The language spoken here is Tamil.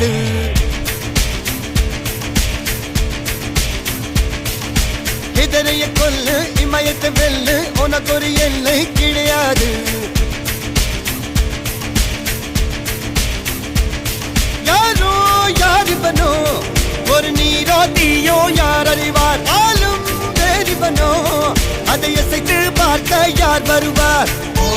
கிடையாது. இதரைய கொல்லு இமயத்தை வெல்லு உனக்கு ஒரு எல்லை கிடையாது. யாரோ யாரிவனோ ஒரு நீரோ தீயோ யார் அறிவார். ஆளும் வேறிவனோ அதை அசைத்து பார்க்க யார் வருவார். ஓ